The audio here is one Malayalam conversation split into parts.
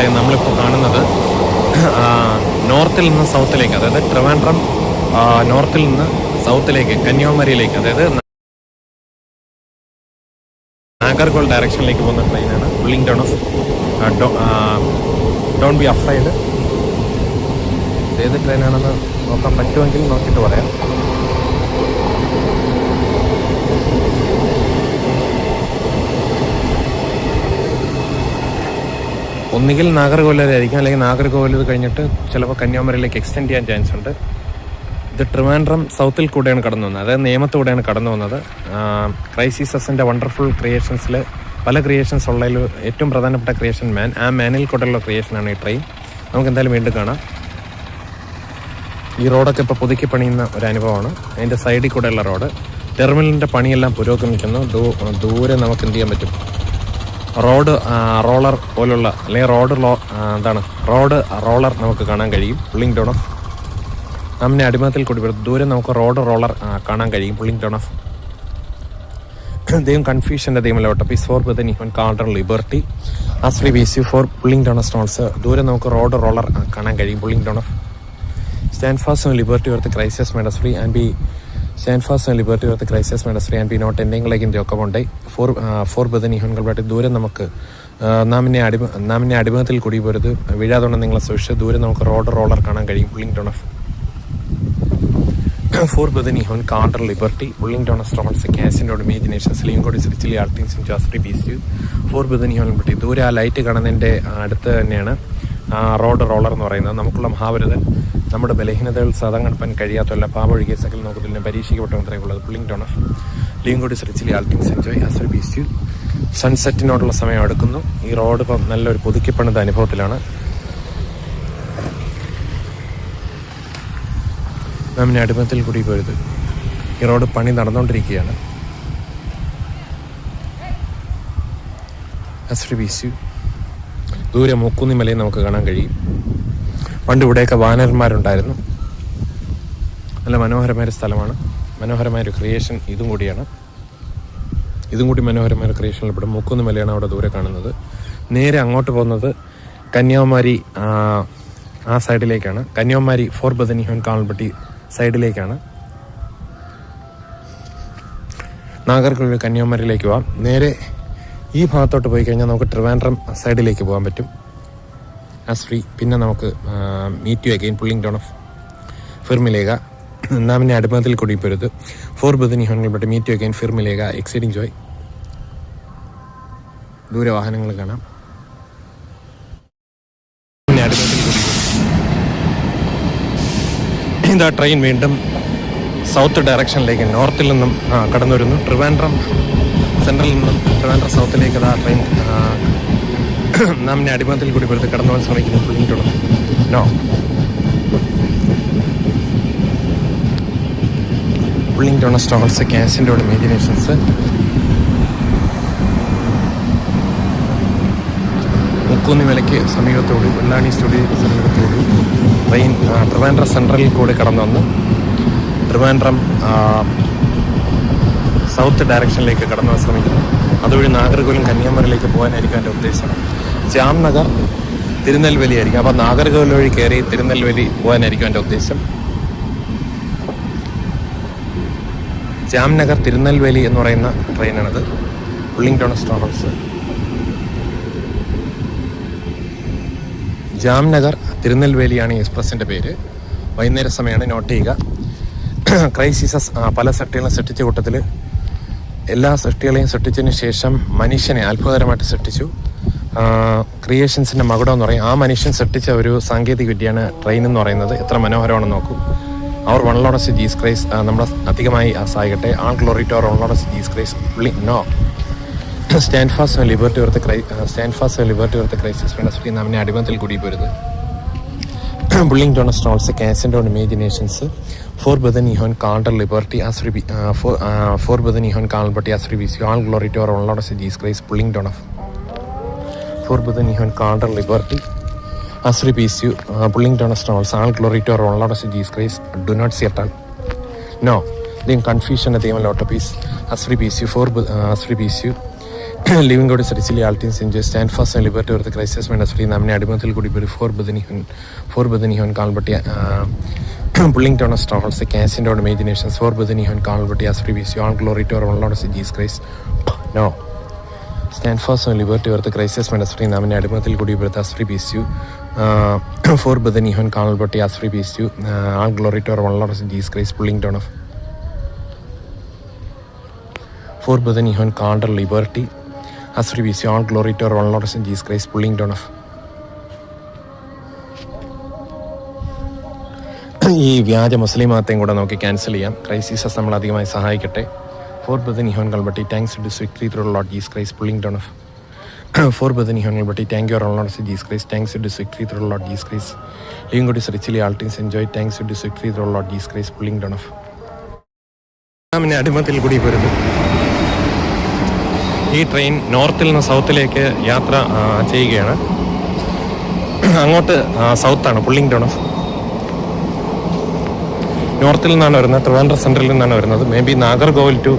സുഹൃത്തുക്കളെ, നമ്മളിപ്പോൾ കാണുന്നത് നോർത്തിൽ നിന്ന് സൗത്തിലേക്ക്, അതായത് ട്രിവാൻഡ്രം നോർത്തിൽ നിന്ന് സൗത്തിലേക്ക് കന്യാകുമാരിയിലേക്ക്, അതായത് നാഗർകോൾ ഡയറക്ഷനിലേക്ക് പോകുന്ന ട്രെയിനാണ്. Pulling down of don't be afraid. ഏത് ട്രെയിനാണെന്ന് നോക്കാൻ പറ്റുമെങ്കിൽ നോക്കിയിട്ട് പറയാം. ഒന്നുകിൽ നാഗർകോവിലായിരിക്കും, അല്ലെങ്കിൽ നാഗർകോവിൽ കഴിഞ്ഞിട്ട് ചിലപ്പോൾ കന്യാകുമാരിയിലേക്ക് എക്സ്റ്റെൻഡ് ചെയ്യാൻ ചാൻസ് ഉണ്ട്. ഇത് ട്രിവാൻഡ്രം സൗത്തിൽ കൂടെയാണ് കടന്നു വന്നത്, അതായത് നേമത്തൂടെയാണ് കടന്നു വന്നത്. ക്രൈസിസസിൻ്റെ വണ്ടർഫുൾ ക്രിയേഷൻസിൽ പല ക്രിയേഷൻസ് ഉള്ളതിൽ ഏറ്റവും പ്രധാനപ്പെട്ട ക്രിയേഷൻ മാൻ. ആ മാനിൽ കൂടെയുള്ള ക്രിയേഷനാണ് ഈ ട്രെയിൻ. നമുക്ക് എന്തായാലും വീണ്ടും കാണാം. ഈ റോഡൊക്കെ ഇപ്പോൾ പുതുക്കി പണിയുന്ന ഒരു അനുഭവമാണ്. അതിൻ്റെ സൈഡിൽ കൂടെയുള്ള റോഡ്. ടെർമിനലിൻ്റെ പണിയെല്ലാം പുരോഗമിക്കുന്നു. ദൂരെ നമുക്ക് എന്ത് ചെയ്യാൻ പറ്റും, റോഡ് റോളർ പോലുള്ള, അല്ലെങ്കിൽ റോഡ് റോളർ നമുക്ക് കാണാൻ കഴിയും. പുള്ളിംഗ് ഡൗൺ ഓഫ് നമ്മെ അടിമത്തിൽ കൂടി വരും. ദൂരെ നമുക്ക് റോഡ് റോളർ കാണാൻ കഴിയും. പുള്ളിംഗ് ഡൗൺ ഓഫ് ദൈവം കൺഫ്യൂഷൻ്റെ ദൈവമല്ലോട്ടെ. Peace for brethren on called liberty ആശ്രീ be with you for pulling down of strongholds. ദൂരെ നമുക്ക് റോഡ് റോളർ കാണാൻ കഴിയും. Pulling down of stand fast on liberty or the ക്രൈസിസ് made us free and be stand fast on liberty or the crisis made us free and be not ending like in the Okamonday. For Bethany ഹോൺകൾബാട്ടി ദൂരെ നമുക്ക് നാമിനെ അടിമത്തിൽ കൂടി പോരുത്, വീഴാതുകൊണ്ട് നിങ്ങളെ സൂക്ഷിച്ച്. ദൂരെ നമുക്ക് റോഡ് റോളർ കാണാൻ കഴിയും. Pulling down of for brethren have called liberty pulling down of strongholds ക്യാസിൻ്റെ ഇമേജിനേഷൻ സ്ലീം കോടി സിരിച്ചിലി ആർട്ടിങ്സ് ഇൻ ജാസ്ത്രി ബീസ്. ഫോർ ബദനി ഹോൺ ലിബർട്ടി ദൂരെ ആ ലൈറ്റ് കാണുന്നതിൻ്റെ അടുത്ത് തന്നെയാണ് റോഡ് റോളർ എന്ന് പറയുന്നത്. നമുക്കുള്ള മഹാഭാരതൻ നമ്മുടെ ബലഹീനതകൾ സാധാരണ കഴിയാത്തല്ല പാപൊഴികിയ സകൽ നോക്കത്തില്ല പരീക്ഷിക്കപ്പെട്ട മന്ത്രിയുള്ളത്. Pulling down of living God richly all things enjoy us be with you. സൺസെറ്റിനോടുള്ള സമയം എടുക്കുന്നു. ഈ റോഡ് ഇപ്പം നല്ലൊരു പുതുക്കിപ്പണിത അനുഭവത്തിലാണ്. നമ്മെ അടിമത്തിൽ കൂടി പോയത്. ഈ റോഡ് പണി നടന്നുകൊണ്ടിരിക്കുകയാണ്. As be with U. ദൂരെ മൂക്കുന്നി മലയും നമുക്ക് കാണാൻ കഴിയും. പണ്ട് ഇവിടെയൊക്കെ വാനരന്മാരുണ്ടായിരുന്നു. നല്ല മനോഹരമായൊരു സ്ഥലമാണ്. മനോഹരമായൊരു ക്രിയേഷൻ ഇതും കൂടിയാണ്. ഇതും കൂടി മനോഹരമായ ക്രിയേഷനിൽ ഇവിടെ മൂക്കുന്നി മലയാണ് അവിടെ ദൂരെ കാണുന്നത്. നേരെ അങ്ങോട്ട് പോകുന്നത് കന്യാകുമാരി ആ സൈഡിലേക്കാണ്. Kanyakumari for brethren have called സൈഡിലേക്കാണ്. നാഗർകോവിൽ കന്യാകുമാരിയിലേക്ക് പോവാം. നേരെ ഈ ഭാഗത്തോട്ട് പോയി കഴിഞ്ഞാൽ നമുക്ക് ട്രിവാൻഡ്രം സൈഡിലേക്ക് പോകാൻ പറ്റും ആസ് ഫ്രീ. പിന്നെ നമുക്ക് meet you again pulling down of ഫിർമിലേക. നാമിനെ അടിമത്തിൽ കൂടി പോരുത്. For brethren have called meet you again ഫിർമിലേക എക്സൈറ്റിംഗ് ജോയ്. ദൂരെ വാഹനങ്ങൾ കാണാം. അടിമത്തിൽ കൂടി ഇതാ ട്രെയിൻ വീണ്ടും സൗത്ത് ഡയറക്ഷനിലേക്ക് നോർത്തിൽ നിന്നും കടന്നു വരുന്നു. ട്രിവാൻഡ്രം സെൻട്രലിൽ നിന്നും ട്രിവാൻഡ്രം സൗത്തിലേക്ക് ആ ട്രെയിൻ നമ്മെ അടിമത്തിൽ കൂടി വെറുതെ കടന്നു പോകാൻ ശ്രമിക്കുന്നു. Pulling down no pulling down strongholds ക്യാസിൻ്റെ ഇമേജിനേഷൻസ്. മുക്കൂന്നി മലയ്ക്ക് സമീപത്തോടി വെള്ളാണി സ്റ്റുഡിയോയ്ക്ക് സമീപത്തോടി ട്രെയിൻ ട്രിവാൻഡ്രം സെൻട്രലിൽ കൂടി കടന്നു വന്ന് ട്രിവാൻഡ്രം സൗത്ത് ഡയറക്ഷനിലേക്ക് കടന്നു പോകാൻ ശ്രമിക്കുന്നു. അതുവഴി നാഗർകോവിലും കന്യാകുമാരിയിലേക്ക് പോകാനായിരിക്കും എൻ്റെ ഉദ്ദേശം. ജാംനഗർ തിരുനെൽവേലി ആയിരിക്കും. അപ്പോൾ നാഗർകോവിൽ വഴി കയറി തിരുനെൽവേലി പോകാനായിരിക്കും എൻ്റെ ഉദ്ദേശം. ജാംനഗർ തിരുനെൽവേലി എന്ന് പറയുന്ന ട്രെയിനാണിത്. Pulling down strongholds. ജാംനഗർ തിരുനെൽവേലിയാണ് ഈ എക്സ്പ്രസിൻ്റെ പേര്. വൈകുന്നേര സമയമാണ്, നോട്ട് ചെയ്യുക. ക്രൈസിസസ് പല സൃഷ്ടികളും സൃഷ്ടിച്ച കൂട്ടത്തിൽ എല്ലാ സൃഷ്ടികളെയും സൃഷ്ടിച്ചതിന് ശേഷം മനുഷ്യനെ അത്ഭുതകരമായിട്ട് സൃഷ്ടിച്ചു. ക്രിയേഷൻസിൻ്റെ മകുടം എന്ന് പറയും. ആ മനുഷ്യൻ സൃഷ്ടിച്ച ഒരു സാങ്കേതിക വിദ്യയാണ് ട്രെയിൻ എന്ന് പറയുന്നത്. എത്ര മനോഹരമാണെന്ന് നോക്കൂ. Our one Lord of Jesus Christ നമ്മുടെ അധികമായി സഹായിക്കട്ടെ. All glory to our one Lord of Jesus Christ. No stand fast on liberty or the ക്രൈസിസ് ഫ്രീ. നമ്മെ അടിമത്തിൽ കൂടി പോരുത്. പുള്ളിംഗ് ഡൗൺ സ്റ്റോൾസ് ക്യാസിൻ്റെ imaginations. For brethren have called liberty us for brethren have called us be with you. All glory to our one Lord of Jesus Christ. Pulling down of for brethren have called liberty as be with you. Pulling down strongholds. All glory to our one Lord of Jesus Christ. Do not see at all. No ദൈവം കൺഫ്യൂഷൻ ദൈവം ലോട്ട് peace us be with you. For us be with you. Living God richly all things സെഞ്ച് stand fast and liberty of the ക്രൈസിസ് മെൻഡസ് ഫ്രീ നാമിനെ അടിമത്തിൽ കൂടി പേര് for brethren have called pulling down of strongholds കാസിൻ്റെ on imaginations for brethren have called us free with you all glory to our Lord Jesus Christ no stand fast and liberty of the ക്രൈസിസ് മെൻഡസ് ഫ്രീ നാമിനെ അടിമത്തിൽ കൂടി പേര് us free with you for brethren have called us free with you all glory to our Lord Jesus Christ pulling down of for brethren have called liberty as we see all glory to our Lord and Jesus Christ pulling down of ഈ വ്യാജ മുസ്ലിം മതത്തെയും കൂടെ നമുക്ക് ക്യാൻസൽ ചെയ്യാം. ക്രൈസിസസ് നമ്മൾ അധികമായി സഹായിക്കട്ടെ. For brethren have called thanks to victory through Lord Jesus Christ pulling down of for brethren have called thank you Lord Jesus Christ thanks to victory through Lord Jesus Christ living God richly all things enjoy thanks to victory through Lord Jesus Christ pulling down of നാമിനെ അടിമത്തിൽ കൂടി വരുന്നു. ഈ ട്രെയിൻ നോർത്തിൽ നിന്ന് സൗത്തിലേക്ക് യാത്ര ചെയ്യുകയാണ്. അങ്ങോട്ട് സൗത്താണ് പുള്ളിംഗ് ഡൗൺ ഓഫ് നോർത്തിൽ നിന്നാണ് വരുന്നത്. ട്രിവാൻഡ്രം സെൻട്രലിൽ നിന്നാണ് വരുന്നത്. May be Nagercoil to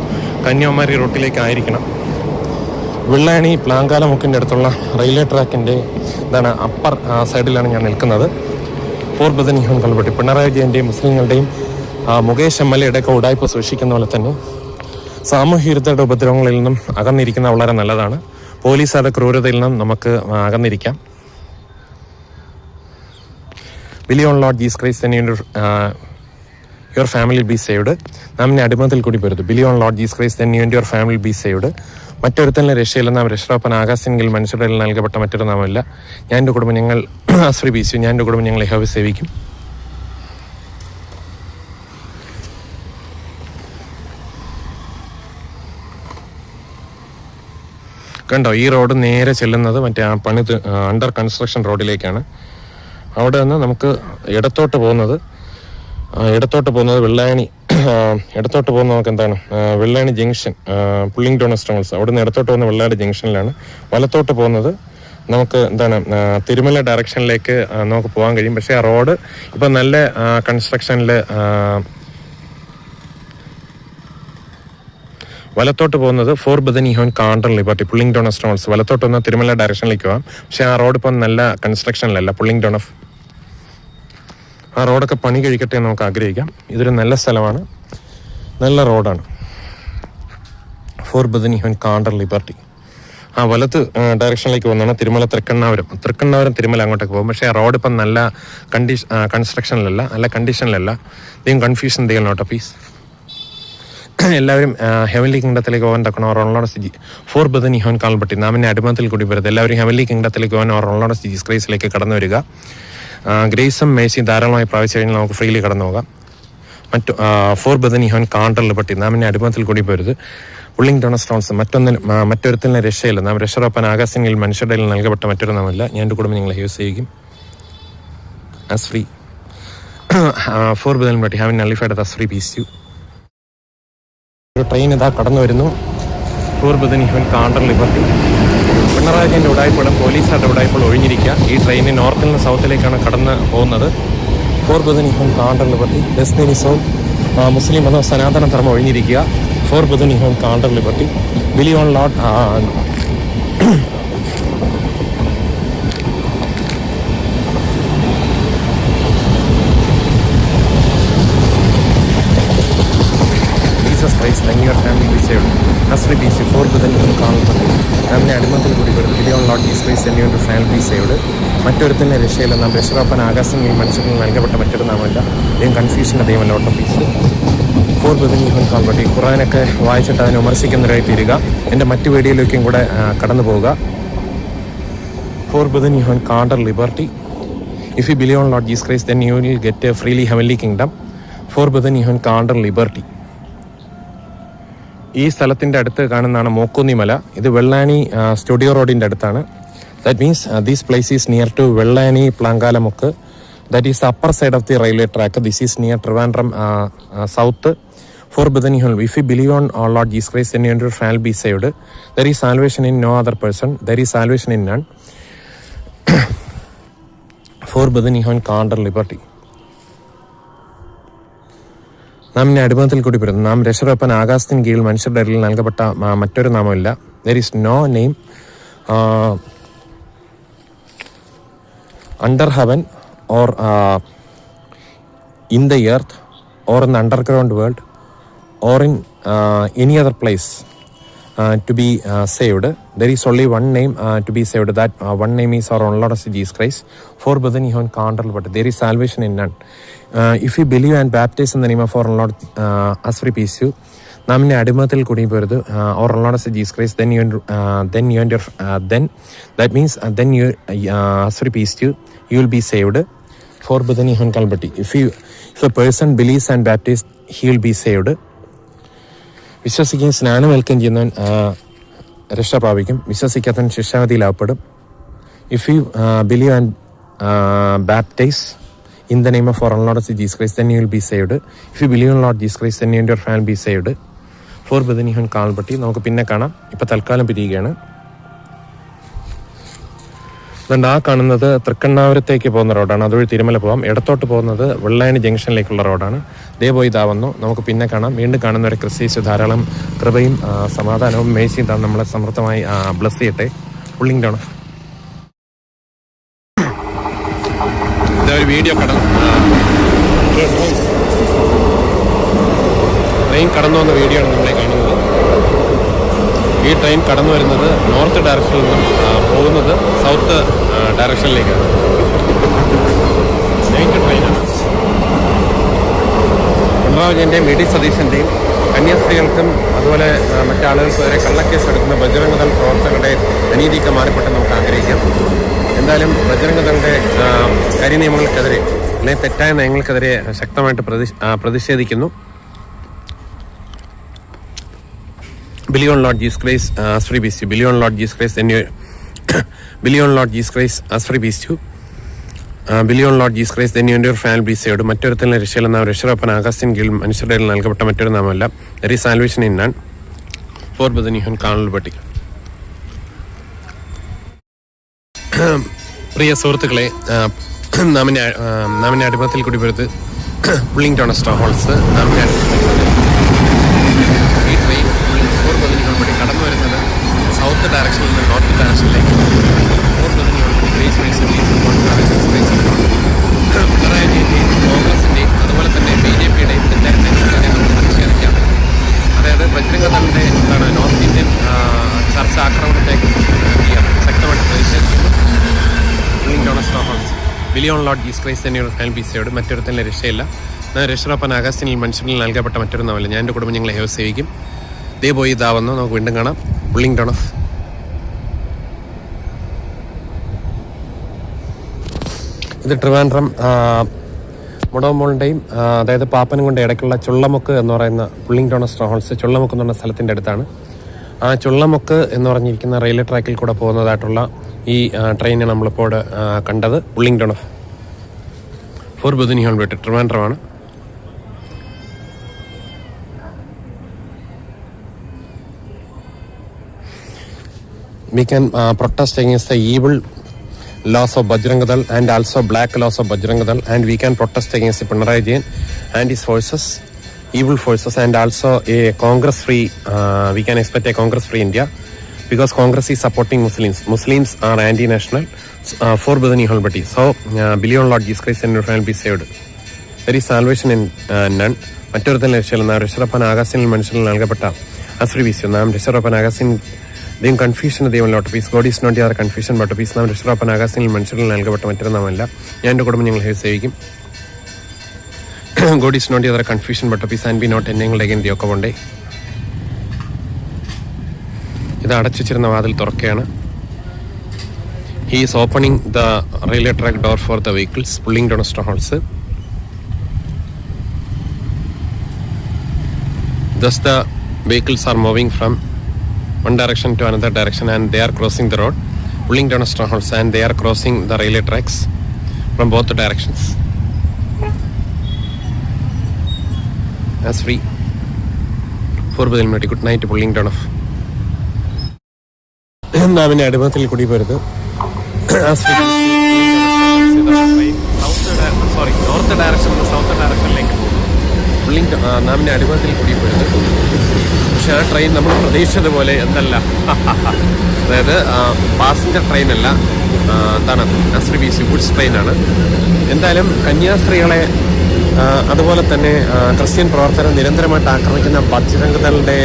Kanyakumari റൂട്ടിലേക്കായിരിക്കണം. വെള്ളായണി പ്ലാങ്കാലമുക്കിൻ്റെ അടുത്തുള്ള റെയിൽവേ ട്രാക്കിൻ്റെ ഇതാണ് അപ്പർ സൈഡിലാണ് ഞാൻ നിൽക്കുന്നത്. ഫോർ ബദനിഹോൻ കൾബട്ടി പിണറായി വിജയൻ്റെയും മുസ്ലിങ്ങളുടെയും മുകേഷ് MLA ഒക്കെ ഉടായ്പ സൂക്ഷിക്കുന്ന പോലെ തന്നെ സാമൂഹ്യ വിരുദ്ധരുടെ ഉപദ്രവങ്ങളിൽ നിന്നും അകന്നിരിക്കുന്ന വളരെ നല്ലതാണ്. പോലീസുകാരുടെ ക്രൂരതയിൽ നിന്നും നമുക്ക് അകന്നിരിക്കാം. Believe on Lord Jesus Christ and your family be saved. നാമിനെ അടിമത്തിൽ കൂടി വരുത്. Believe on Lord Jesus Christ and your family be saved. മറ്റൊരുത്തലിനെ രക്ഷയില്ല. നാം രക്ഷാപ്പൻ ആകാശമെങ്കിൽ മനുഷ്യരുടെ നൽകപ്പെട്ട മറ്റൊരു നാമമില്ല. ഞാൻ എൻ്റെ കുടുംബം ഞങ്ങൾ ആശ്രീ ബീസു. ഞാൻ എൻ്റെ കുടുംബം ഞങ്ങൾ യഹോവയെ സേവിക്കും. കണ്ടോ, ഈ റോഡ് നേരെ ചെല്ലുന്നത് മറ്റേ ആ അണ്ടർ കൺസ്ട്രക്ഷൻ റോഡിലേക്കാണ്. അവിടെ നിന്ന് നമുക്ക് ഇടത്തോട്ട് പോകുന്നത് വെള്ളായണി ഇടത്തോട്ട് പോകുന്ന നമുക്ക് എന്താണ് വെള്ളായണി ജംഗ്ഷൻ പുള്ളിംഗ് ടൗൺ സ്ട്രോൾസ്. അവിടെ നിന്ന് ഇടത്തോട്ട് പോകുന്ന വെള്ളായണി ജംഗ്ഷനിലാണ്. വലത്തോട്ട് പോകുന്നത് നമുക്ക് എന്താണ് തിരുമല ഡയറക്ഷനിലേക്ക് നമുക്ക് പോകാൻ കഴിയും. പക്ഷേ ആ റോഡ് ഇപ്പം നല്ല കൺസ്ട്രക്ഷനിൽ വലത്തോട്ട് പോകുന്നത് for brethren have called liberty pulling down of strongholds. വലത്തോട്ട് വന്നാൽ തിരുമല ഡയറക്ഷനിലേക്ക് പോകാം. പക്ഷേ ആ റോഡ് ഇപ്പം നല്ല കൺസ്ട്രക്ഷനിലല്ല. പുള്ളിംഗ് ഡൗൺ ഓഫ് ആ റോഡൊക്കെ പണി കഴിക്കട്ടെ എന്ന് നമുക്ക് ആഗ്രഹിക്കാം. ഇതൊരു നല്ല സ്ഥലമാണ്, നല്ല റോഡാണ്. ഫോർ ബദനിഹോൻ കാൾഡർ ലിബർട്ടി ആ വലത്ത് ഡയറക്ഷനിലേക്ക് പോകുന്നതാണ് തിരുമല തൃക്കണ്ണാപുരം തിരുമല അങ്ങോട്ടേക്ക് പോകും. പക്ഷേ ആ റോഡ് ഇപ്പം നല്ല കൺസ്ട്രക്ഷനിലല്ല, നല്ല കണ്ടീഷനിലല്ല. ഇതെയും കൺഫ്യൂഷൻ ചെയ്യണോട്ടോ പ്ലീസ്. എല്ലാവരും ഹെവൻലി കിങ്ഡത്തിലേക്ക് പോകാൻ തക്കണം. ഓർലോഡ് സ്ഥിതി ഫോർ ബദനിഹോൻ കാൾബട്ടി നാമിനെ അടിമത്തിൽ കൂടി വരുന്നത്. എല്ലാവരും ഹെവൻലി കിങ്ഡത്തിലേക്ക് പോകാൻ ഓർലോഡ് ജീസസ് ക്രൈസ്റ്റിലേക്ക് കടന്നു വരിക. ഗ്രേസും മേഴ്സിയും ധാരാളമായി പ്രാപിച്ചു കഴിഞ്ഞാൽ നമുക്ക് ഫ്രീലി കടന്നു പോകാം. ഫോർ ബദനിഹോൻ കാൾഡർ ലിബർട്ടി നാമിനെ അടിമത്തിൽ കൂടി പോരുത്. പുള്ളിംഗ് ഡൗൺ സ്ട്രോൾസ് മറ്റൊരുത്തലിനെ രക്ഷയില്ല. നാം രക്ഷറപ്പാൻ ആകാശങ്ങളിൽ മനുഷ്യരുടെ നൽകപ്പെട്ട മറ്റൊരു നാമല്ല. ഞാൻ എൻ്റെ കുടുംബം നിങ്ങളെ യൂസ് ചെയ്യും us free. For brethren have liberty having nullified us free peace you. ഒരു ട്രെയിൻ ഇതാ കടന്നു വരുന്നു. For brethren have called liberty. Pinarayi വിജയൻ്റെ ഉടായ്പകളും പോലീസുകാരുടെ ഉടായ്പകളും ഒഴിഞ്ഞിരിക്കുക. ഈ ട്രെയിൻ നോർത്തിൽ നിന്ന് സൗത്തിലേക്കാണ് കടന്ന് പോകുന്നത്. For brethren have called liberty. Destiny so മുസ്ലിം മതം സനാതന ധർമ്മം ഒഴിഞ്ഞിരിക്കുക. For brethren have called liberty. Believe on Lord Christ and your family be saved. As we be saved, for the new convert. നാമിനെ അടിമത്തിൽ കൂടി വരുന്നത്. Believe on Lord Jesus Christ and your family be saved. മറ്റൊരുത്തന്നെ രക്ഷയില്ല. നാം രക്ഷാപ്പൻ ആകാശങ്ങളിൽ മനുഷ്യരിൽ നൽകപ്പെട്ട മറ്റൊരു നാമല്ല. ഇതും കൺഫ്യൂഷൻ ദൈവമല്ല ഓട്ടോ പ്ലീസ്. ഫോർ ബദനിഹോൻ കാൾബട്ടി. ഖുർആനൊക്കെ വായിച്ചിട്ട് അതിനെ വിമർശിക്കുന്നവരായി തീരുക. എൻ്റെ മറ്റു വീഡിയോയിലേക്കും കൂടെ കടന്നു പോവുക. For brethren have called liberty. If you believe on Lord Jesus Christ then you will get a freely heavenly kingdom. For brethren have called liberty. ഈ സ്ഥലത്തിൻ്റെ അടുത്ത് കാണുന്നതാണ് മോക്കുന്നി മല. ഇത് വെള്ളാനി സ്റ്റുഡിയോ റോഡിൻ്റെ അടുത്താണ്. That means these place is near to Vellayani Plankalamukku. That is upper side of the railway track. This is near Trivandrum south. For brethren have. If you believe on Lord Jesus Christ and your family be saved. There is salvation in no other person. There is salvation in none. For brethren have called liberty. നാമിനെ അടിമത്തിൽ കൂടി വരുന്നു. നാം രക്ഷാപ്പൻ ആകാശത്തിന് കീഴിൽ മനുഷ്യരുടെ ഇടയിൽ നൽകപ്പെട്ട മറ്റൊരു നാമമില്ല. There is no name under heaven or in the earth or in the underground world or in any other place to be saved. There is only one name to be saved. That one name is our own Lord Jesus Christ. For brethren, you can't, but there is salvation in none. If you believe and baptize in the name of our Lord as we peace you, നാമിനെ അടിമത്തിൽ കുടുങ്ങി പോരുത് or Lord Jesus Christ, then that means then you as we peace you will be saved. For brethren, you can't, but if a person believes and baptized, he will be saved. വിശ്വസിക്കുകയും സ്നാനം ഏൽക്കുകയും ചെയ്യുന്നവൻ രക്ഷ പ്രാപിക്കും. വിശ്വസിക്കാത്തവൻ ശിക്ഷാവിധിയിലാവപ്പെടും. If you believe and baptise in the name of our Lord Jesus Christ, then you will be saved. If you believe in Lord Jesus Christ, then you and your family will be saved. For brethren, you can't, but നമുക്ക് പിന്നെ കാണാം. ഇപ്പം തൽക്കാലം പിരിയുകയാണ്. അതുകൊണ്ട് ആ കാണുന്നത് തൃക്കണ്ണാപുരത്തേക്ക് പോകുന്ന റോഡാണ്. അതുവഴി തിരുമല പോകാം. ഇടത്തോട്ട് പോകുന്നത് വെള്ളായണി ജംഗ്ഷനിലേക്കുള്ള റോഡാണ്. ദേ പോയി ഇതാവുന്നു. നമുക്ക് പിന്നെ കാണാം. വീണ്ടും കാണുന്നവരെ ക്രിസ്തീസ് ധാരാളം കൃപയും സമാധാനവും മേശയും താൻ നമ്മളെ സമൃദ്ധമായി ബ്ലസ് ചെയ്യട്ടെ. Pulling down. ഇതൊരു വീഡിയോ ട്രെയിൻ കടന്നു വന്ന വീഡിയോ ആണ് നമ്മളെ കാണുന്നത്. ഈ ട്രെയിൻ കടന്നു വരുന്നത് നോർത്ത് ഡയറക്ഷനിൽ നിന്നും പോകുന്നത് സൗത്ത് ഡയറക്ഷനിലേക്കാണ്. നൈറ്റ് ട്രെയിനാണ്. പിണറായി വിജയൻ്റെയും വി ഡി സതീശൻ്റെയും കന്യാസ്ത്രീകൾക്കും അതുപോലെ മറ്റാളുകൾക്ക് വരെ കള്ളക്കേസ് എടുക്കുന്ന ബജരംഗദൾ പ്രവർത്തകരുടെ അനീതിക്ക് മാറിപ്പെട്ടെന്ന് നമുക്ക് ആഗ്രഹിക്കാം. എന്തായാലും ബജരംഗദളുടെ കരിനിയമങ്ങൾക്കെതിരെ അല്ലെങ്കിൽ തെറ്റായ നയങ്ങൾക്കെതിരെ ശക്തമായിട്ട് പ്രതിഷേധിക്കുന്നു. Believe on Lord Jesus Christ as free beast you. Believe on Lord Jesus Christ, then you believe on Lord Jesus Christ as free beast you. Believe on Lord Jesus Christ, then you and your family be saved. മറ്റൊരുത്തന്നെ രക്ഷയിലെന്ന രക്ഷകപ്പൻ ആകാശത്തിൻ കീഴിൽ മനുഷ്യരുടെ നൽകപ്പെട്ട മറ്റൊരു നാമമല്ല. There is salvation in none. For brethren, you കാണൽ പറ്റി. പ്രിയ സുഹൃത്തുക്കളെ, നാമിനെ അടിമത്തിൽ കൂടി വരുത്ത് പുള്ളിങ് ടൗൺ സ്റ്റാർ ഹോൾസ് നാമിനെ ഈ ട്രെയിൻ കടന്നു വരുന്നത് സൗത്ത് ഡയറക്ഷനിൽ നിന്ന് നോർത്ത് ഡയറക്ഷനിലേക്ക്. പിണറായി വിജയൻ്റെയും കോൺഗ്രസിൻ്റെയും അതുപോലെ തന്നെ BJP-യുടെയും തെറ്റായ നമുക്ക് പ്രതിഷേധിക്കാം. അതായത് ബജരംഗദളിൻ്റെ എന്താണ് നോർത്ത് ഇന്ത്യൻ ചർച്ച ആക്രമണത്തെ ശക്തമായിട്ട് പ്രതിഷേധിക്കുന്നു. ബിലിയോൺ ലോർഡ് ജീസസ് ക്രൈസ്റ്റ് തന്നെ ഫാമിലി ബി സേവ്ഡ്. മറ്റൊരുത്തന്നെ രക്ഷയില്ല. രക്ഷകപ്പൻ ആകാശത്തിൽ മനുഷ്യനിൽ നൽകപ്പെട്ട മറ്റൊരു നാമല്ല. ഞാൻ എൻ്റെ കുടുംബം ഞങ്ങളെ സേവിക്കും. ദേ പോയി ഇതാവുന്നു. നമുക്ക് വീണ്ടും കാണാം. Pulling town of. ഇത് ട്രിവാൻഡ്രം മുടവമോളിൻ്റെയും അതായത് പാപ്പനും കൊണ്ട് ഇടയ്ക്കുള്ള ചുള്ളമുക്ക് എന്ന് പറയുന്ന pulling town star holes Chullamukku എന്ന് പറഞ്ഞ സ്ഥലത്തിൻ്റെ അടുത്താണ്. ആ ചുള്ളമുക്ക് എന്ന് പറഞ്ഞിരിക്കുന്ന റെയിൽവേ ട്രാക്കിൽ കൂടെ പോകുന്നതായിട്ടുള്ള ഈ ട്രെയിനാണ് നമ്മളിപ്പോൾ കണ്ടത്. Pulling town of. ഫോർ ബുധനിഹോൺ വിട്ട് ട്രിവാൻഡ്രമാണ്. We can protest against the evil laws of Bajrangadal and also black laws of Bajrangadal, and we can protest against the Pinarayi Vijayan and his forces, evil forces, and also a Congress-free, we can expect a Congress-free India, because Congress is supporting Muslims. Muslims are anti-national. For Bethany Holbati. So, believe on Lord Jesus Christ and your family be saved. There is salvation in none. മറ്റൊരുത്തൻ രക്ഷയില്ല. രക്ഷകപ്പൻ ആകാശത്തിൽ മനുഷ്യരിൽ നൽകപ്പെട്ട അശ്രീ വിശ്വം നാം രക്ഷകപ്പൻ ആകാശത്തിൽ ദൈവം കൺഫ്യൂഷൻ ദൈവം ലോട്ട് peace. God is not your confusion but peace. നാം രക്ഷകപ്പൻ ആകാശത്തിൽ മനുഷ്യരിൽ നൽകപ്പെട്ട മറ്റൊരു നാമല്ല. ഞാൻ എൻ്റെ കുടുംബം ഞങ്ങൾ സേവിക്കും. God is not your confusion but peace and be not എന്നെങ്ങളുടെ അഗൈൻ ദി ഒക്കെ കൊണ്ടേ. ഇത് അടച്ചിരുന്ന വാതിൽ തുറക്കുകയാണ്. He is opening the railway track door for the vehicles pulling down stone halls. Thus the vehicles are moving from one direction to another direction and they are crossing the road, pulling down stone halls, and they are crossing the railway tracks from both the directions. As free. For Badalmati, good night, pulling down of. നാമിനെ അടിമത്തിൽ കൂടി പോരുത്. നോർത്ത് ഡയറക്ഷൻ സൗത്ത് ഡയറക്ഷനിലേക്ക് പുള്ളിങ് നാമിനെ അടിമത്തിൽ കൂടി പോരുത്. പക്ഷെ ആ ട്രെയിൻ നമ്മൾ പ്രതീക്ഷിച്ചതുപോലെ എന്നല്ല. അതായത് പാസഞ്ചർ ട്രെയിനല്ല, എന്താണ് SRBC ഗുഡ്സ് ട്രെയിനാണ്. എന്തായാലും കന്യാസ്ത്രീകളെ അതുപോലെ തന്നെ ക്രിസ്ത്യൻ പ്രവർത്തനം നിരന്തരമായിട്ട് ആക്രമിക്കുന്ന ബജ്രംഗ്ദളിന്റെ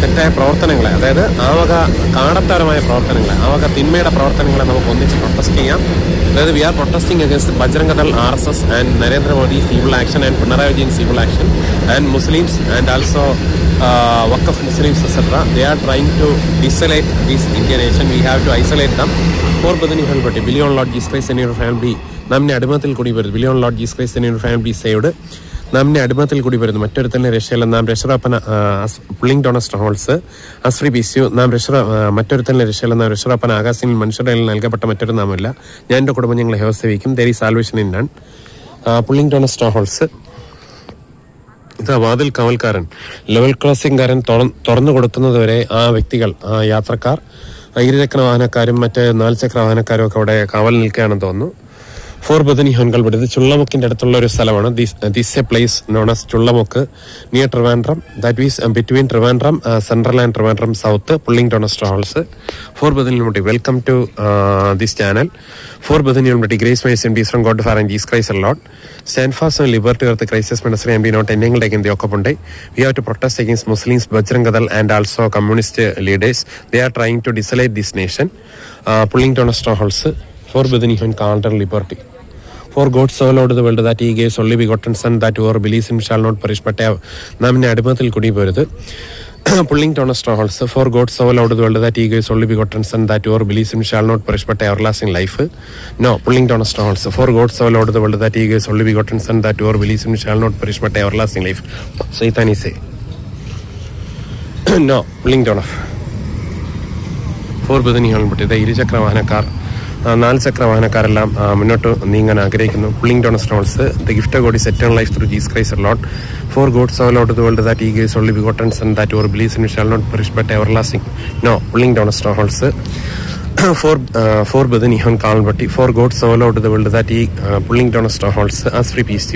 തെറ്റായ പ്രവർത്തനങ്ങളെ, അതായത് ആവക കാടത്തരമായ പ്രവർത്തനങ്ങളെ, ആവക തിന്മയുടെ പ്രവർത്തനങ്ങളെ നമുക്ക് ഒന്നിച്ച് പ്രൊട്ടസ്റ്റ് ചെയ്യാം. അതായത് we are protesting against Bajrang Dal, RSS and Narendra Modi's evil action and Pinarayi Vijayan's evil action and Muslims and also Waqf Muslims etc. They are trying to desolate this Indian nation. We have to isolate them. For Badani Halbati, Billion Lord Jesus Christ and your family. നാമിനെ അടിമത്തിൽ കൂടി വരുന്നത് believe on Lord Jesus Christ and family saved. നാമിനെ അടിമത്തിൽ കൂടി വരുന്നു മറ്റൊരു തന്നെ രക്ഷയില്ല. നാം രക്ഷറാപ്പന പുള്ളിംഗ് ഡോണസ്റ്റ് ഹോൾസ് SRBC. നാം മറ്റൊരു തന്നെ രക്ഷയില്ല. നാം രക്ഷറാപ്പന ആകാശത്തിൽ മനുഷ്യരുടെ നൽകപ്പെട്ട മറ്റൊരു നാമല്ല. ഞാൻ എൻ്റെ കുടുംബം ഞങ്ങളെ ഹേവസേവിക്കും. There is salvation in none. Pulling ഡോണസ്റ്റ് holds. ഇത് വാതിൽ കാവൽക്കാരൻ, ലെവൽ ക്രോസിംഗുകാരൻ തുറന്നു കൊടുക്കുന്നതുവരെ ആ വ്യക്തികൾ, ആ യാത്രക്കാർ, ഇരുചക്ര വാഹനക്കാരും മറ്റ് 4 ചക്ര വാഹനക്കാരും ഒക്കെ അവിടെ കാവൽ നിൽക്കുകയാണെന്ന് തോന്നുന്നു. For brethren have called. ഇത് ചുള്ളമുക്കിന്റെ അടുത്തുള്ള ഒരു സ്ഥലമാണ്. This a place known as Chullamukku near Trivandrum. That is between Trivandrum central and Trivandrum south. Pulling ഡോണസ്റ്റ് holes. For brethren unity. Welcome to this channel. For brethren unity. Grace my സിംബീസ് from God far and Jesus Christ അലോട്ട്. Stand fast and liberty earth crisis ministry and be not എന്നെങ്കിലും ടേക്കൻ ദി ഓക്കപ്പുണ്ടേ. We have to protest against Muslims, Bajrang Dal and also communist leaders. They are trying to ഡിസലൈറ്റ് this nation. Pulling ഡോണസ്റ്റ് holes. For brethren Kohn called liberty. For God so loved the world that he gave his only begotten son, that whoever believes in him shall not perish but have. നാമിനെ അടിമത്തിൽ കൂടി പോരുത്. Pulling ഡോണസ്റ്റ് holds. For God so loved the world that he gave his only begotten son, that whoever believes in him shall not perish but have everlasting life. No, pulling ഡോണസ്റ്റ് holds. For God so loved the world that he gave his only begotten son, that whoever believes in him shall not perish but have everlasting life. Saitani say. No, pulling down of. For brethren ഹോൾബട്ടി. ഇത് ഇരുചക്ര വാഹനക്കാർ, 4 ചക്ര വാഹനക്കാരെല്ലാം മുന്നോട്ട് നീങ്ങാൻ ആഗ്രഹിക്കുന്നു. Pulling ഡോണസ്റ്റ് holes. The gift of God is eternal life through Jesus Christ Lord. For God so loved the world that he gave his only begotten son, that whoever believes in him shall not perish but have everlasting. No, pulling ഡോണസ്റ്റ് holes. For brethren ഹോൻ കാൾബട്ടി. For God so loved the world that he pulling ഡോണസ്റ്റ് holes. SRBC.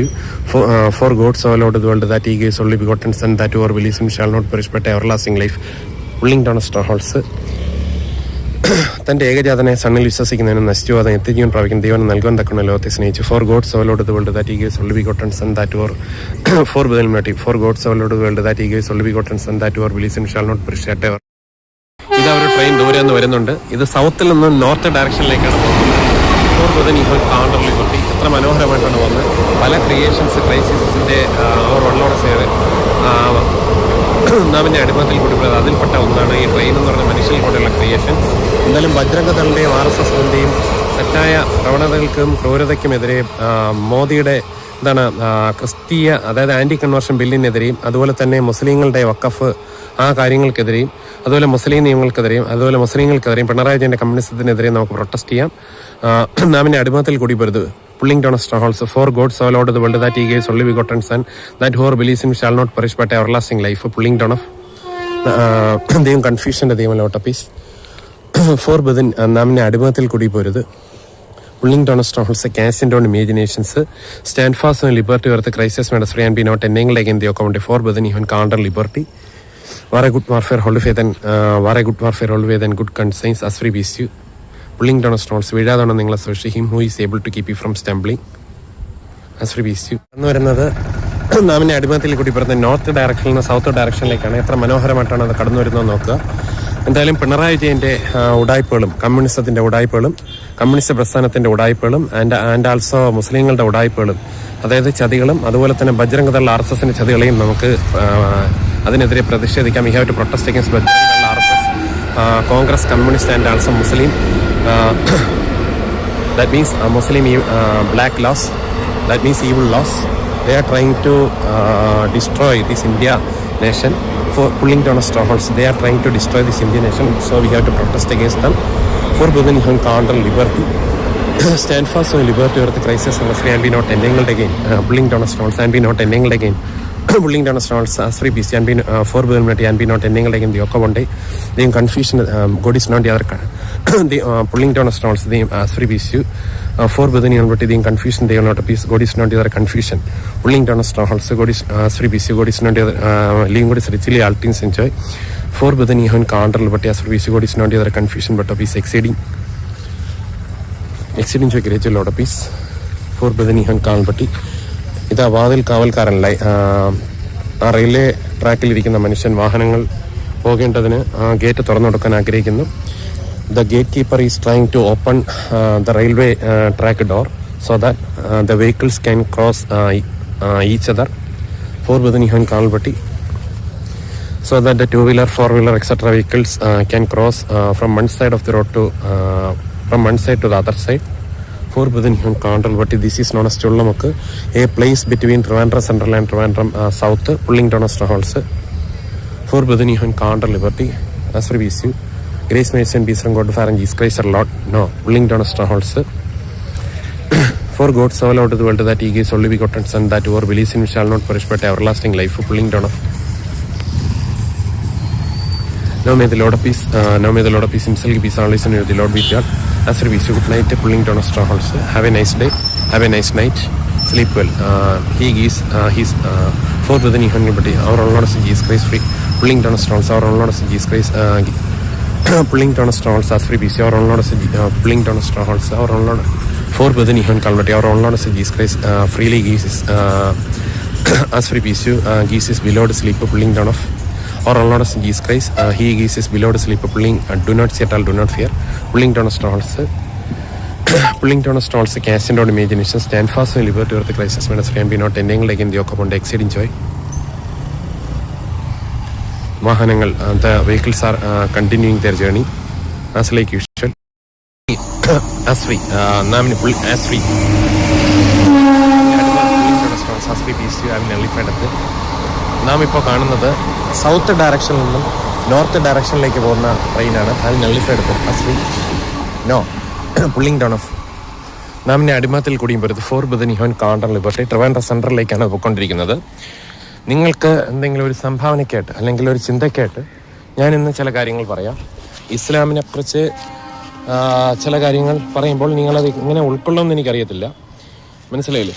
ഫോർ God so loved the world that he gave his only begotten son, that whoever believes in him shall not perish but have everlasting life. Pulling ഡോണസ്റ്റ് holes. തന്റെ ഏകജാതനെ സണ്ണിൽ വിശ്വസിക്കുന്നതിനും നശിച്ചുവാദം നിത്യജീവൻ പ്രാപിക്കുന്ന ദൈവം നൽകുവാൻ തക്കുന്ന ലോകത്തെ സ്നേഹിച്ചു. For God so loved the world that he gave his only begotten son, that whoever for Bethany Kohn. For God so loved the world that he gave his only begotten son, that whoever believes in him shall not perish but have. ഇത് ഒരു ട്രെയിൻ ദൂരെ നിന്ന് വരുന്നുണ്ട്. ഇത് സൗത്തിൽ നിന്ന് നോർത്ത് ഡയറക്ഷനിലേക്കാണ് പോകുന്നത്. For brethren Kohn called liberty. എത്ര മനോഹരമായിട്ടാണ് വന്നത്. പല ക്രിയേഷൻസ് ക്രൈസിസിന്റെ വെള്ളോടെ ചേര് നാമിന്റെ അടിമത്തിൽ കൂടി പോയത്. അതിൽപ്പെട്ട ഒന്നാണ് ഈ ട്രെയിൻ എന്ന് പറഞ്ഞ മനുഷ്യൽ കൂടെയുള്ള ക്രിയേഷൻ. എന്തായാലും ബജ്രംഗ്ദളിന്റെയും RSSന്റെയും തെറ്റായ പ്രവണതകൾക്കും ക്രൂരതയ്ക്കുമെതിരെ മോദിയുടെ ക്രിസ്തീയ, അതായത് ആന്റി കൺവേർഷൻ ബില്ലിനെതിരെയും, അതുപോലെ തന്നെ മുസ്ലിങ്ങളുടെ വഖഫ് ആ കാര്യങ്ങൾക്കെതിരെയും, അതുപോലെ മുസ്ലിം നിയമങ്ങൾക്കെതിരെയും, അതുപോലെ മുസ്ലിങ്ങൾക്കെതിരെയും, പിണറായി വിജയന്റെ കമ്മ്യൂണിസത്തിനെതിരെയും നമുക്ക് പ്രൊട്ടസ്റ്റ് ചെയ്യാം. നാമിന്റെ അടിമത്തിൽ കൂടി പോരുത്. Pulling down strongholds. For God so loved the world that he gave his only begotten son, that whoever believes in him shall not perish but have everlasting life. Pulling down of ദൈവം കൺഫ്യൂഷന്റെ ദൈവമല്ലോട്ട പീസ്. ഫോർ ബദൻ നാമിനെ അടിമത്തിൽ കൂടി പോരുത്. Pulling down strongholds. Cast down imaginations. Stand fast on liberty earth crisis ministry and be not എന്നെങ്കിലും again the account. For brethren ഹോൻ called liberty. War a good warfare hold faith and good conscience. SRBC. Pulling down strongholds. വീഴാതാണ് നിങ്ങളെ സൂക്ഷിച്ച്. Him who is able to keep you from stumbling. SRBC. എന്ന് വരുന്നത് നാമിനെ അടിമത്തിൽ കൂടി പറയുന്നത് നോർത്ത് ഡയറക്ഷനിൽ നിന്ന് സൗത്ത് ഡയറക്ഷനിലേക്കാണ്. എത്ര മനോഹരമായിട്ടാണ് അത് കടന്നു വരുന്നത് നോക്കുക. എന്തായാലും പിണറായി വിജയന്റെ ഉടായ്പകളും കമ്മ്യൂണിസത്തിന്റെ ഉടായ്പകളും കമ്മ്യൂണിസ്റ്റ് പ്രസ്ഥാനത്തിന്റെ ഉടായ്പകളും ആൻഡ് ആൾസോ മുസ്ലിങ്ങളുടെ ഉടായ്പകളും, അതായത് ചതികളും, അതുപോലെ തന്നെ ബജ്രംഗ്ദൾ RSSന്റെ ചതികളെയും നമുക്ക് അതിനെതിരെ പ്രതിഷേധിക്കാം. We have to protest against Bajrang Dal, RSS, Congress, communist and also Muslim. That means Muslim black laws. That means evil laws. They are trying to destroy this India nation. For pulling down strongholds, they are trying to destroy this Indian nation. So we have to protest against them. For Bhutan Hon counter liberty. Stand fast on liberty or the crisis and be not entangled again. Pulling down strongholds and be not entangled again. pulling down strongholds as free peace and be for Burmati and be not ending like in the Okabonde. The confusion, God is not the other. The pulling down strongholds, the as free peace you. For Budani and the confusion, they are not a peace. God is not the other confusion. Pulling down strongholds, God is free peace. God is not the other. Living God is richly altings enjoy. For Budani and counter, but as free peace, God is not the other confusion, but a peace exceeding to a great lot of peace. For Budani and Kalpati. ഇത് വാതിൽ കാവൽക്കാരനല്ല. ആ റെയിൽവേ ട്രാക്കിലിരിക്കുന്ന മനുഷ്യൻ വാഹനങ്ങൾ പോകേണ്ടതിന് ഗേറ്റ് തുറന്നു കൊടുക്കാൻ ആഗ്രഹിക്കുന്നു. The gate keeper is trying to open the railway track door so that the vehicles can cross each other. For brethren ഹൻ കാൽപട്ടി so that the two-wheeler, four-wheeler, etc. vehicles can cross from one side of the road to the other side. For Budanihan Control, but this is known as Chulamakku, a place between Trivandrum Central and Trivandrum South, pulling down strongholds. For Budanihan Control Liberty, as for BC, Grace Mason, Bisran God Fire and Jesus Christ are Lord, no, pulling down strongholds. For God so loved the world that he gives only begotten Son, that whoever believes in him shall not perish but everlasting life. For pulling down of. Now may the Lord of peace, himself give peace and listen to the Lord be God. As we wish you good night, pulling down of strongholds. Have a nice day, have a nice night, sleep well. He gives his for the new liberty. Our Lord Jesus Christ free, pulling down of strongholds. Our Lord Jesus Christ pulling down of strongholds. As free peace, our Lord pulling down of strongholds. Our Lord for the new Calvary. Our Lord Jesus Christ freely gives his as free peace. You gives his beloved sleep, pulling down of. Or Lord of Jesus Christ, he gives his beloved sleep, pulling, do not see at all, do not fear, pulling down strongholds, pulling down strongholds, casting down imagination, stand fast and liberty of the crisis, when can be not ending like in the Okabonde, exceeding joy. Vahanangal, the vehicles are continuing their journey, as like usual. As free, as free. As free peace, you have an elephant at the. നാം ഇപ്പോൾ കാണുന്നത് സൗത്ത് ഡയറക്ഷനിൽ നിന്നും നോർത്ത് ഡയറക്ഷനിലേക്ക് പോകുന്ന ട്രെയിനാണ്. അത് നള്ളിഫൈഡ് അസ്ലി നോ പുള്ളിങ് ഡൗൺ ഓഫ് നാമിനെ അടിമത്തിൽ കൂടിയും വരുന്നത്. For brethren called liberty Trivandrum സെൻട്രലിലേക്കാണ് പോയിക്കൊണ്ടിരിക്കുന്നത്. നിങ്ങൾക്ക് എന്തെങ്കിലും ഒരു സംഭാവനയ്ക്കായിട്ട് അല്ലെങ്കിൽ ഒരു ചിന്തയ്ക്കായിട്ട് ഞാൻ ഇന്ന് ചില കാര്യങ്ങൾ പറയാം. ഇസ്ലാമിനെ കുറിച്ച് ചില കാര്യങ്ങൾ പറയുമ്പോൾ നിങ്ങളത് ഇങ്ങനെ ഉൾക്കൊള്ളുമെന്ന് എനിക്കറിയത്തില്ല. മനസ്സിലായില്ലേ?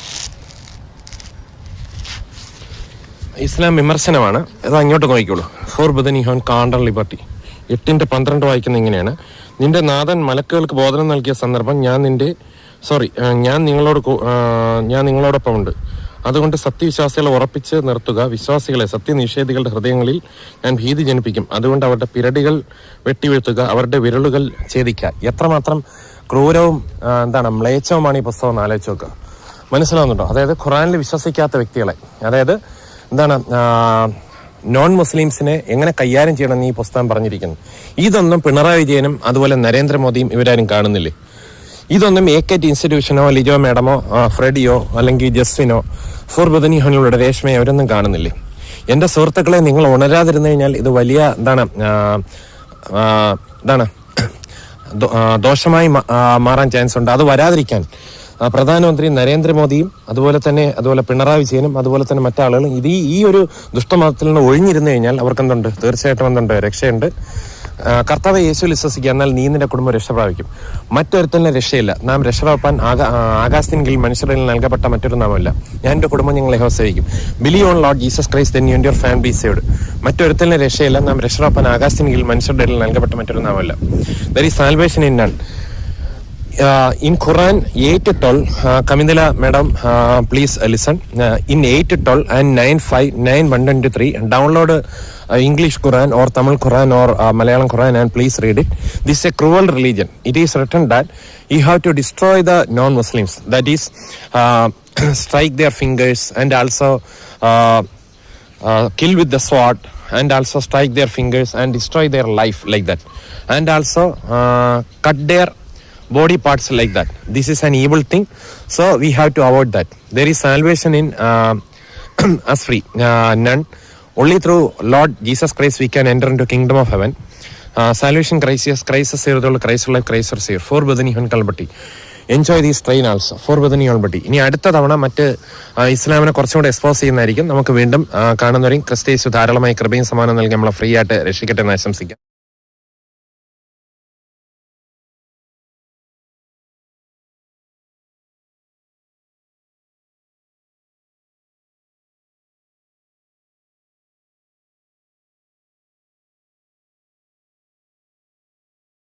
ഇസ്ലാം വിമർശനമാണ്. അത് അങ്ങോട്ട് നോക്കിക്കോളൂ. ഫോർ ബദനിഹോൻ കാണ്ടർ ലിബർട്ടി 8:12 വായിക്കുന്ന ഇങ്ങനെയാണ്: നിന്റെ നാഥൻ മലക്കുകൾക്ക് ബോധനം നൽകിയ സന്ദർഭം ഞാൻ നിങ്ങളോടൊപ്പം ഉണ്ട്. അതുകൊണ്ട് സത്യവിശ്വാസികളെ ഉറപ്പിച്ച് നിർത്തുക. വിശ്വാസികളെ, സത്യനിഷേധികളുടെ ഹൃദയങ്ങളിൽ ഞാൻ ഭീതി ജനിപ്പിക്കും. അതുകൊണ്ട് അവരുടെ പിരടികൾ വെട്ടിവീഴ്ത്തുക, അവരുടെ വിരലുകൾ ഛേദിക്കുക. എത്രമാത്രം ക്രൂരവും മ്ലേച്ഛവുമാണ് ഈ പുസ്തകം എന്ന് ആലോചിച്ച് നോക്കുക. മനസ്സിലാവുന്നുണ്ടോ? അതായത് ഖുറാനിൽ വിശ്വസിക്കാത്ത വ്യക്തികളെ, അതായത് നോൺ മുസ്ലിംസിനെ എങ്ങനെ കൈകാര്യം ചെയ്യണമെന്ന് ഈ പുസ്തകം പറഞ്ഞിരിക്കുന്നു. ഇതൊന്നും പിണറായി വിജയനും അതുപോലെ നരേന്ദ്രമോദിയും ഇവരാരും കാണുന്നില്ലേ? ഇതൊന്നും AKT ഇൻസ്റ്റിറ്റ്യൂഷനോ ലിജോ മേഡമോ ഫ്രെഡിയോ അല്ലെങ്കിൽ ജസ്റ്റിനോ ഫോർ ബദനിഹോനിലൂടെ രേഷ്മയോ അവരൊന്നും കാണുന്നില്ലേ? എന്റെ സുഹൃത്തുക്കളെ, നിങ്ങൾ ഉണരാതിരുന്നു കഴിഞ്ഞാൽ ഇത് വലിയ ദോഷമായി മാറാൻ ചാൻസ് ഉണ്ട്. അത് വരാതിരിക്കാൻ പ്രധാനമന്ത്രി നരേന്ദ്രമോദിയും അതുപോലെ പിണറായി വിജയനും അതുപോലെ തന്നെ മറ്റാളുകളും ഈ ഒരു ദുഷ്ടമതത്തിൽ നിന്ന് ഒഴിഞ്ഞിരുന്നു കഴിഞ്ഞാൽ അവർക്ക് എന്തുണ്ട്? തീർച്ചയായിട്ടും രക്ഷയുണ്ട്. കർത്താവ് യേശുവിൽ വിശ്വസിക്കുക, എന്നാൽ നീ നിന്റെ കുടുംബം രക്ഷ പ്രാപിക്കും. മറ്റൊരുത്തന്നെ രക്ഷയില്ല. നാം രക്ഷ പ്രാപിപ്പാൻ ആകാശത്തിനെങ്കിൽ മനുഷ്യരിൽ നൽകപ്പെട്ട മറ്റൊരു നാമമില്ല. ഞാൻ എന്റെ കുടുംബം ഞങ്ങളെ സേവിക്കും. Believe on Lord Jesus Christ then you and your family be saved. മറ്റൊരുത്തന്നെ രക്ഷയില്ല. നാം രക്ഷ പ്രാപിപ്പാൻ ആകാശത്തിനെങ്കിൽ മനുഷ്യരുടെ നൽകപ്പെട്ട മറ്റൊരു നാമമില്ല. There is salvation in none. In Quran 8:12, Kamindala madam, please listen. In 8:12 and 9:123, download English Quran or Tamil Quran or Malayalam Quran and please read it. This is a cruel religion. It is written that you have to destroy the non-Muslims. That is, strike their fingers and also kill with the sword and also strike their fingers and destroy their life like that. And also cut their body parts like that. This is an evil thing, so we have to avoid that. There is salvation in us free, none. Only through Lord Jesus Christ we can enter into kingdom of heaven. Salvation crisis save the Christ life, Christ save. For Badani Kalbati. Enjoy these train also for within your buddy. ഇനി അടുത്ത തവണ മറ്റ് ഇസ്ലാമിനെ കുറച്ചും കൂടെ എക്സ്പോസ് ചെയ്യുന്നതായിരിക്കും. നമുക്ക് വീണ്ടും കാണുന്നവരെയും ക്രിസ്തീശു ധാരാളമായി കൃപയും സമാനം നൽകി നമ്മളെ ഫ്രീ ആയിട്ട് രക്ഷിക്കട്ടെ എന്ന് ആശംസിക്കാം.